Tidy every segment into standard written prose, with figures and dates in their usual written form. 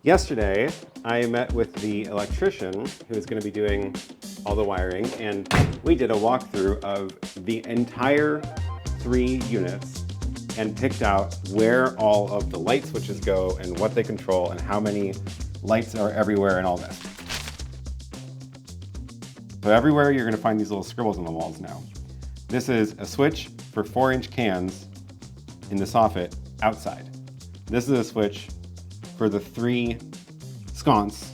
Yesterday, I met with the electrician who is going to be doing all the wiring, and we did a walkthrough of the entire 3 units and picked out where all of the light switches go and what they control and how many lights are everywhere and all this. So everywhere you're going to find these little scribbles on the walls now. This is a switch for 4-inch cans in the soffit outside. This is a switch for the 3 sconce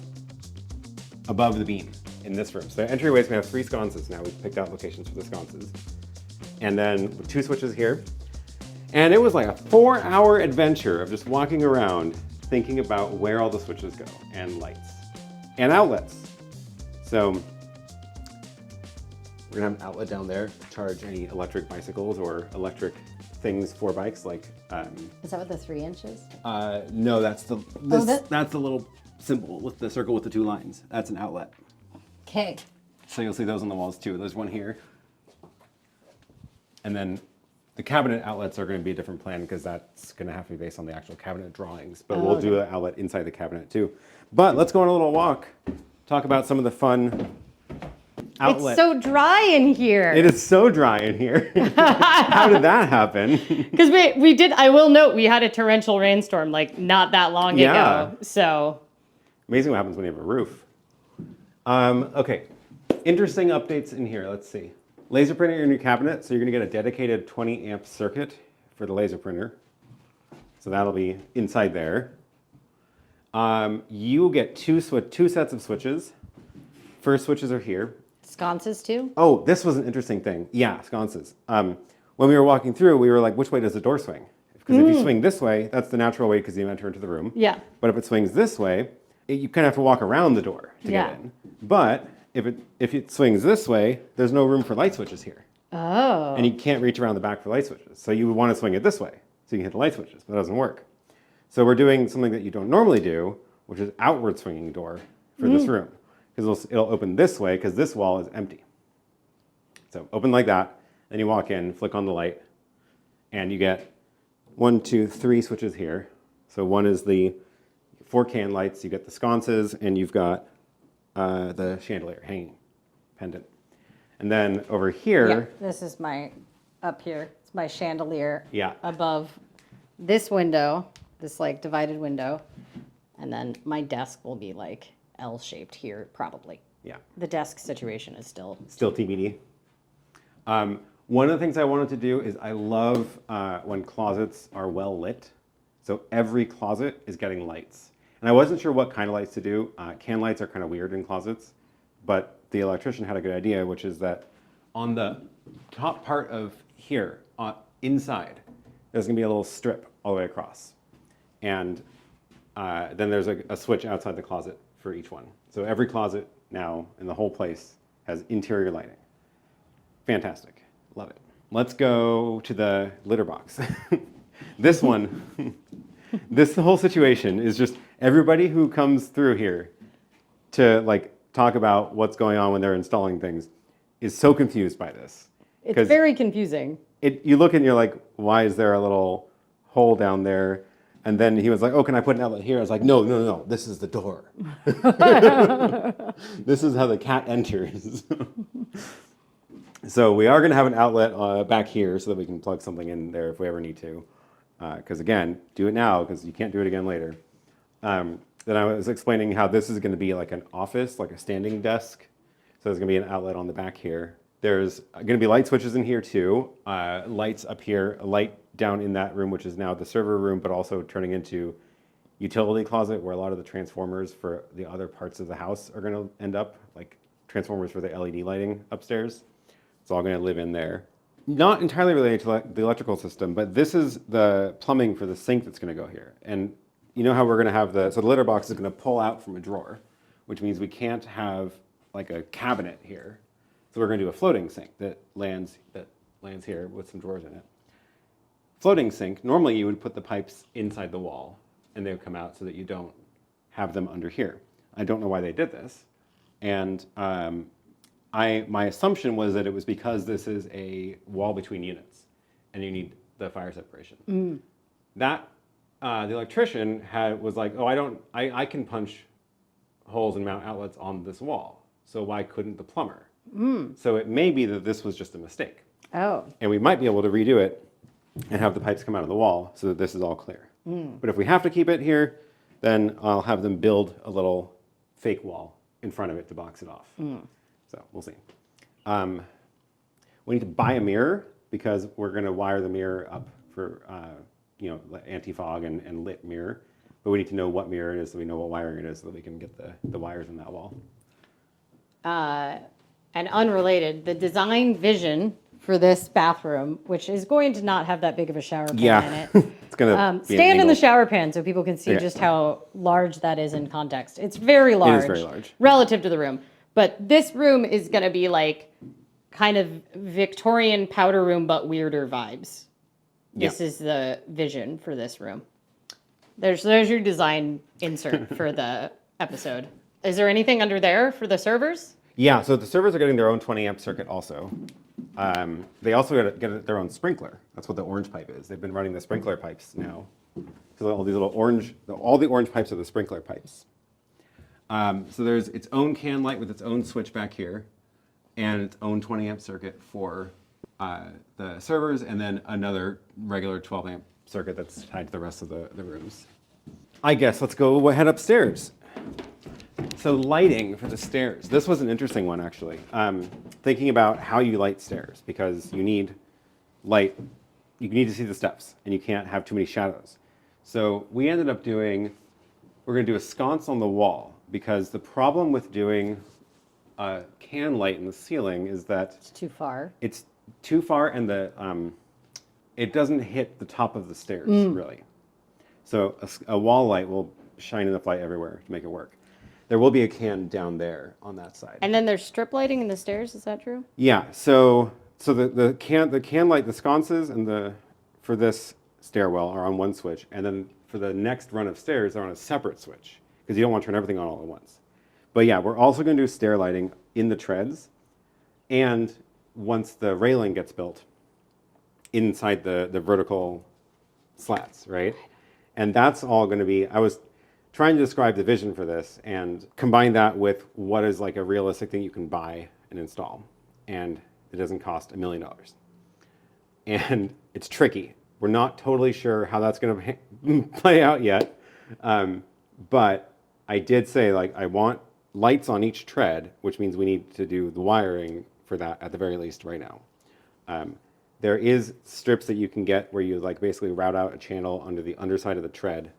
above the beam in this room. So the entryway's gonna have 3 sconces now. We've picked out locations for the sconces. And then 2 switches here. And it was like a 4-hour adventure of just walking around thinking about where all the switches go and lights and outlets. So we're gonna have an outlet down there to charge any electric bicycles or electric things for bikes, like. Is that what the 3 inches? No, that's the that's the little symbol with the circle with the 2 lines. That's an outlet. Okay. So you'll see those on the walls too. There's one here, and then the cabinet outlets are going to be a different plan because that's going to have to be based on the actual cabinet drawings. But we'll do an outlet inside the cabinet too. But let's go on a little walk. Talk about some of the fun. Outlet. It's so dry in here. It is so dry in here. How did that happen? Because we did, I will note, we had a torrential rainstorm like not that long ago. So. Amazing what happens when you have a roof. Okay, interesting updates in here. Let's see. Laser printer in your new cabinet. So you're gonna get a dedicated 20 amp circuit for the laser printer. So that'll be inside there. You get two sets of switches. First switches are here. Sconces too? Oh, this was an interesting thing. Yeah, sconces. When we were walking through, we were like, which way does the door swing? Because if you swing this way, that's the natural way because you enter into the room. Yeah. But if it swings this way, you kind of have to walk around the door to get in. But if it swings this way, there's no room for light switches here. Oh. And you can't reach around the back for light switches. So you would want to swing it this way so you can hit the light switches, but it doesn't work. So we're doing something that you don't normally do, which is outward swinging door for this room. Because it'll open this way because this wall is empty. So open like that, then you walk in, flick on the light, and you get 1, 2, 3 switches here. So one is the 4 can lights, you get the sconces, and you've got the chandelier hanging pendant. And then over here, this is my, up here, it's my chandelier yeah, above this window, this like divided window, and then my desk will be like L-shaped here, probably. Yeah. The desk situation is still TBD. One of the things I wanted to do is I love when closets are well lit. So every closet is getting lights. And I wasn't sure what kind of lights to do. Can lights are kind of weird in closets, but the electrician had a good idea, which is that on the top part of here, inside, there's gonna be a little strip all the way across. And then there's a switch outside the closet for each one. So every closet now in the whole place has interior lighting. Fantastic, love it. Let's go to the litter box. This one, this whole situation is just everybody who comes through here to like talk about what's going on when they're installing things is so confused by this. It's very confusing. You look and you're like, why is there a little hole down there? And then he was like, oh, can I put an outlet here? I was like, no, this is the door. This is how the cat enters. So we are going to have an outlet back here so that we can plug something in there if we ever need to. Because again, do it now because you can't do it again later. Then I was explaining how this is going to be like an office, like a standing desk. So there's going to be an outlet on the back here. There's going to be light switches in here too. Lights up here, a light down in that room, which is now the server room, but also turning into utility closet where a lot of the transformers for the other parts of the house are going to end up, like transformers for the LED lighting upstairs. It's all going to live in there. Not entirely related to the electrical system, but this is the plumbing for the sink that's going to go here. And you know how we're going to have so the litter box is going to pull out from a drawer, which means we can't have like a cabinet here. So we're going to do a floating sink that lands here with some drawers in it. Floating sink, normally you would put the pipes inside the wall and they would come out so that you don't have them under here. I don't know why they did this. And my assumption was that it was because this is a wall between units and you need the fire separation. That the electrician was like, oh, I can punch holes and mount outlets on this wall. So why couldn't the plumber? So it may be that this was just a mistake. Oh. And we might be able to redo it and have the pipes come out of the wall so that this is all clear. But if we have to keep it here, then I'll have them build a little fake wall in front of it to box it off. So we'll see. We need to buy a mirror because we're going to wire the mirror up for anti-fog and lit mirror. But we need to know what mirror it is so we know what wiring it is so that we can get the wires in that wall. And unrelated, the design vision for this bathroom, which is going to not have that big of a shower pan in it. It's going to stand in the shower pan so people can see just how large that is in context. It's very large. It is very large. Relative to the room. But this room is going to be like kind of Victorian powder room, but weirder vibes. This is the vision for this room. There's your design insert for the episode. Is there anything under there for the servers? Yeah, so the servers are getting their own 20 amp circuit also. They also get their own sprinkler. That's what the orange pipe is. They've been running the sprinkler pipes now. So all these little all the orange pipes are the sprinkler pipes. So there's its own can light with its own switch back here and its own 20 amp circuit for the servers, and then another regular 12 amp circuit that's tied to the rest of the rooms. I guess let's go head upstairs. So lighting for the stairs. This was an interesting one, actually. Thinking about how you light stairs, because you need light. You need to see the steps, and you can't have too many shadows. So we ended up we're going to do a sconce on the wall, because the problem with doing a can light in the ceiling is that It's too far. It's too far, and it doesn't hit the top of the stairs, really. So a wall light will shine enough light everywhere to make it work. There will be a can down there on that side. And then there's strip lighting in the stairs, is that true? Yeah, so the can light, the sconces and for this stairwell are on one switch, and then for the next run of stairs they're on a separate switch, because you don't want to turn everything on all at once. But yeah, we're also going to do stair lighting in the treads, and once the railing gets built, inside the vertical slats, right? And that's all going to be, I was trying to describe the vision for this and combine that with what is like a realistic thing you can buy and install. And it doesn't cost $1 million. And it's tricky. We're not totally sure how that's going to play out yet. But I did say, like, I want lights on each tread, which means we need to do the wiring for that at the very least right now. There is strips that you can get where you like basically route out a channel under the underside of the tread,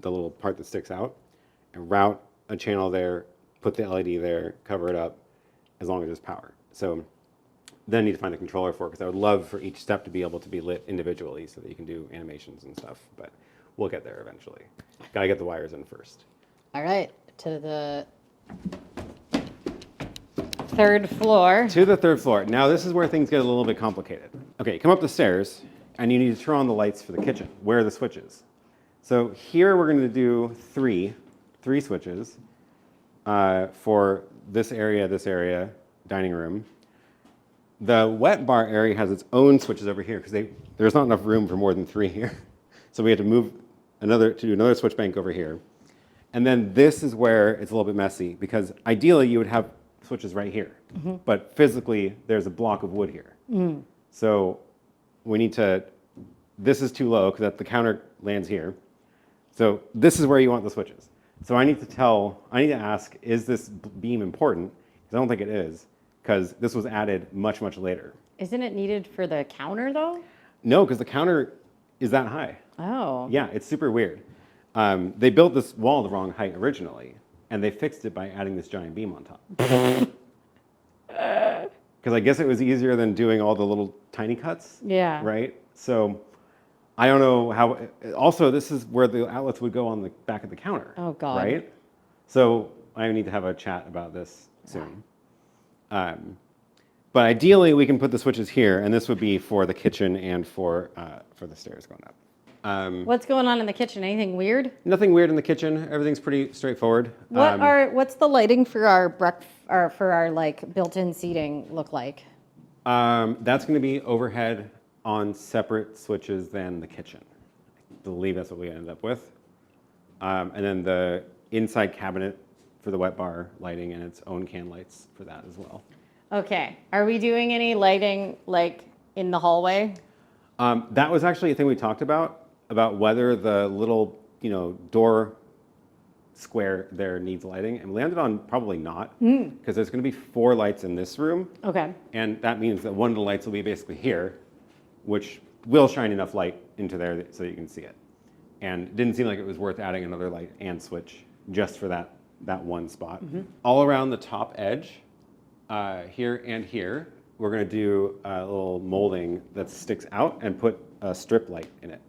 the little part that sticks out, and route a channel there, put the LED there, cover it up, as long as there's power. So then I need to find the controller for it, because I would love for each step to be able to be lit individually so that you can do animations and stuff, but we'll get there eventually. Gotta get the wires in first. All right, to the third floor. To the third floor. Now this is where things get a little bit complicated. Okay, you come up the stairs, and you need to turn on the lights for the kitchen. Where are the switches? So here we're going to do three switches for this area, dining room. The wet bar area has its own switches over here because there's not enough room for more than 3 here. So we had to move to do another switch bank over here. And then this is where it's a little bit messy, because ideally you would have switches right here. But physically there's a block of wood here. So we need to, this is too low because the counter lands here. So this is where you want the switches. So I need to ask, is this beam important? Because I don't think it is, because this was added much, much later. Isn't it needed for the counter, though? No, because the counter is that high. Oh. Yeah, it's super weird. They built this wall the wrong height originally, and they fixed it by adding this giant beam on top. Because I guess it was easier than doing all the little tiny cuts. Yeah. Right? So I don't know how. Also, this is where the outlets would go on the back of the counter. Oh, God. Right? So I need to have a chat about this soon. But ideally, we can put the switches here, and this would be for the kitchen and for the stairs going up. What's going on in the kitchen? Anything weird? Nothing weird in the kitchen. Everything's pretty straightforward. What's the lighting for our like built-in seating look like? That's going to be overhead on separate switches than the kitchen, I believe that's what we ended up with. And then the inside cabinet for the wet bar lighting and its own can lights for that as well. Okay. Are we doing any lighting like in the hallway? That was actually a thing we talked about whether the little, door square there needs lighting, and we landed on probably not, because there's going to be 4 lights in this room, Okay. and that means that one of the lights will be basically here, which will shine enough light into there so that you can see it. And it didn't seem like it was worth adding another light and switch just for that one spot. All around the top edge, here and here, we're going to do a little molding that sticks out and put a strip light in it.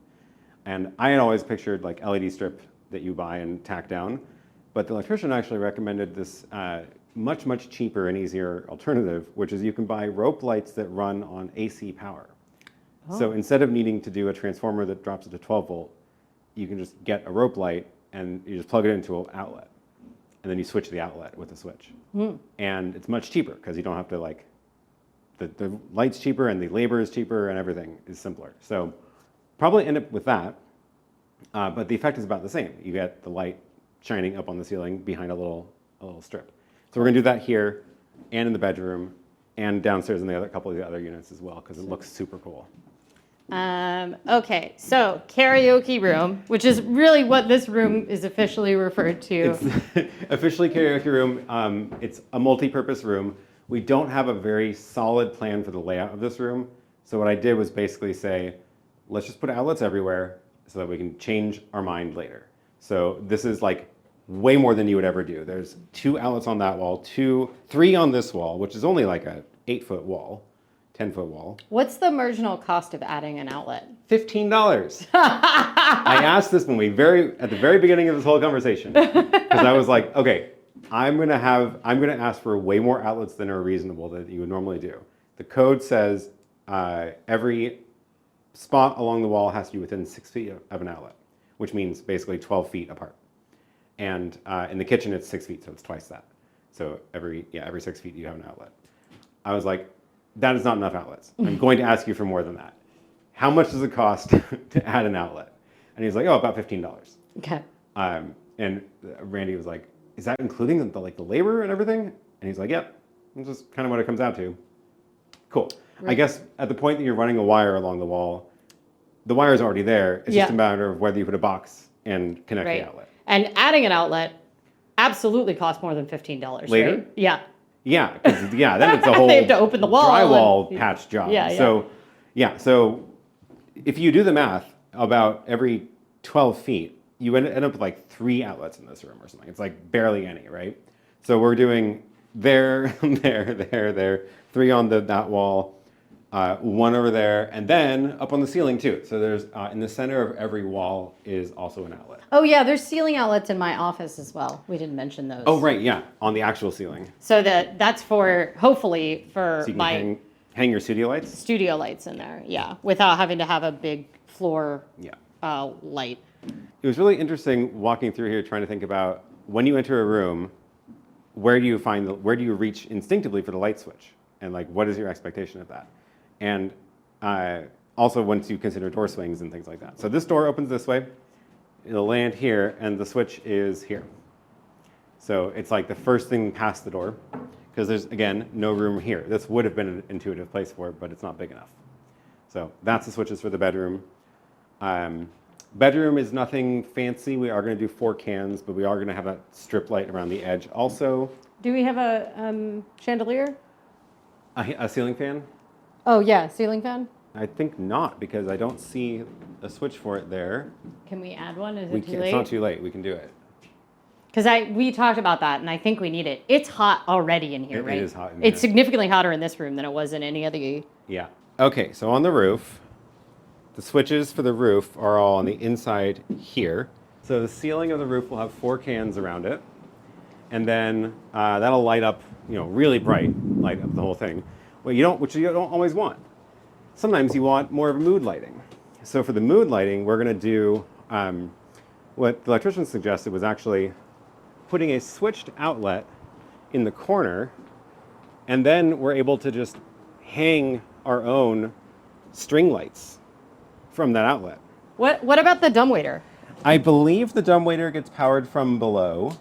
And I had always pictured like LED strip that you buy and tack down, but the electrician actually recommended this much, much cheaper and easier alternative, which is you can buy rope lights that run on AC power. So instead of needing to do a transformer that drops it to 12 volt, you can just get a rope light and you just plug it into an outlet. And then you switch the outlet with a switch. And it's much cheaper because you don't have to the light's cheaper and the labor is cheaper and everything is simpler. So probably end up with that. But the effect is about the same. You get the light shining up on the ceiling behind a little strip. So we're gonna do that here and in the bedroom and downstairs in the couple of the other units as well, because it looks super cool. Okay, so karaoke room, which is really what this room is officially referred to. It's officially karaoke room. It's a multi-purpose room. We don't have a very solid plan for the layout of this room. So what I did was basically say, let's just put outlets everywhere so that we can change our mind later. So this is like way more than you would ever do. There's 2 outlets on that wall, 3 on this wall, which is only like a 8-foot wall, 10-foot wall. What's the marginal cost of adding an outlet? $15. I asked this when at the very beginning of this whole conversation, because I was like, okay, I'm gonna ask for way more outlets than are reasonable that you would normally do. The code says every spot along the wall has to be within 6 feet of an outlet, which means basically 12 feet apart. And in the kitchen, it's 6 feet, so it's twice that. So every 6 feet you have an outlet. I was like, that is not enough outlets. I'm going to ask you for more than that. How much does it cost to add an outlet? And he's like, oh, about $15. Okay. And Randy was like, is that including the labor and everything? And he's like, yep, that's just kind of what it comes out to. Cool. Right. I guess at the point that you're running a wire along the wall, the wire is already there. It's just a matter of whether you put a box and connect the outlet. And adding an outlet absolutely costs more than $15. Later? Right? Yeah. Yeah, because then it's a whole they have to open the wall drywall patch job. Yeah. So if you do the math, about every 12 feet, you end up with like 3 outlets in this room or something. It's like barely any, right? So we're doing there, 3 on that wall, 1 over there, and then up on the ceiling too. So there's in the center of every wall is also an outlet. Oh yeah, there's ceiling outlets in my office as well. We didn't mention those. Oh right, yeah, on the actual ceiling. So that's hopefully for so you my can hang your studio lights. Studio lights in there, yeah, without having to have a big floor light. It was really interesting walking through here, trying to think about when you enter a room, where do you reach instinctively for the light switch, and like what is your expectation of that? And also once you consider door swings and things like that. So this door opens this way, it'll land here, and the switch is here. So it's like the first thing past the door, because there's, again, no room here. This would have been an intuitive place for it, but it's not big enough. So that's the switches for the bedroom. Bedroom is nothing fancy. We are going to do 4 cans, but we are going to have that strip light around the edge also. Do we have a chandelier? A ceiling fan? Oh yeah, ceiling fan? I think not, because I don't see a switch for it there. Can we add one? Is it too late? It's not too late. We can do it. Because we talked about that, and I think we need it. It's hot already in here, right? It is hot in here. It's significantly hotter in this room than it was in any other. Yeah. Okay, so on the roof, the switches for the roof are all on the inside here. So the ceiling of the roof will have 4 cans around it, and then that'll light up, really bright, light up the whole thing. Which you don't always want. Sometimes you want more of a mood lighting. So for the mood lighting, we're going to do what the electrician suggested was actually putting a switched outlet in the corner, and then we're able to just hang our own string lights from that outlet. What about the dumbwaiter? I believe the dumbwaiter gets powered from below.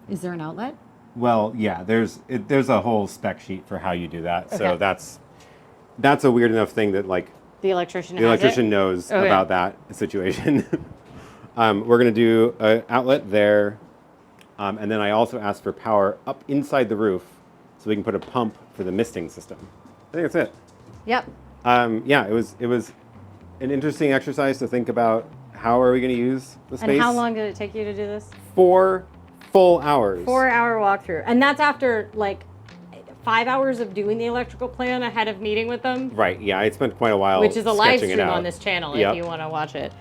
Is there an outlet? Well, yeah, there's a whole spec sheet for how you do that. So Okay. that's a weird enough thing that like The electrician the has electrician it? knows Okay. about that situation. We're gonna do an outlet there, and then I also asked for power up inside the roof, so we can put a pump for the misting system. I think that's it. Yep. Yeah, it was an interesting exercise to think about how are we going to use the space. And how long did it take you to do this? 4 full hours. 4-hour walkthrough. And that's after like 5 hours of doing the electrical plan ahead of meeting with them. Right. Yeah, I spent quite a while. Which is a live sketching it stream out. on this channel Yep. if you want to watch it.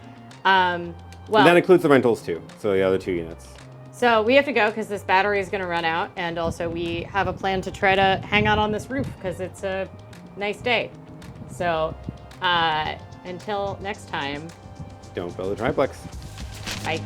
And Well, that includes the rentals too. So the other 2 units. so we have to go because this battery is going to run out. And also we have a plan to try to hang out on this roof because it's a nice day. So until next time, Don't build a triplex. bye.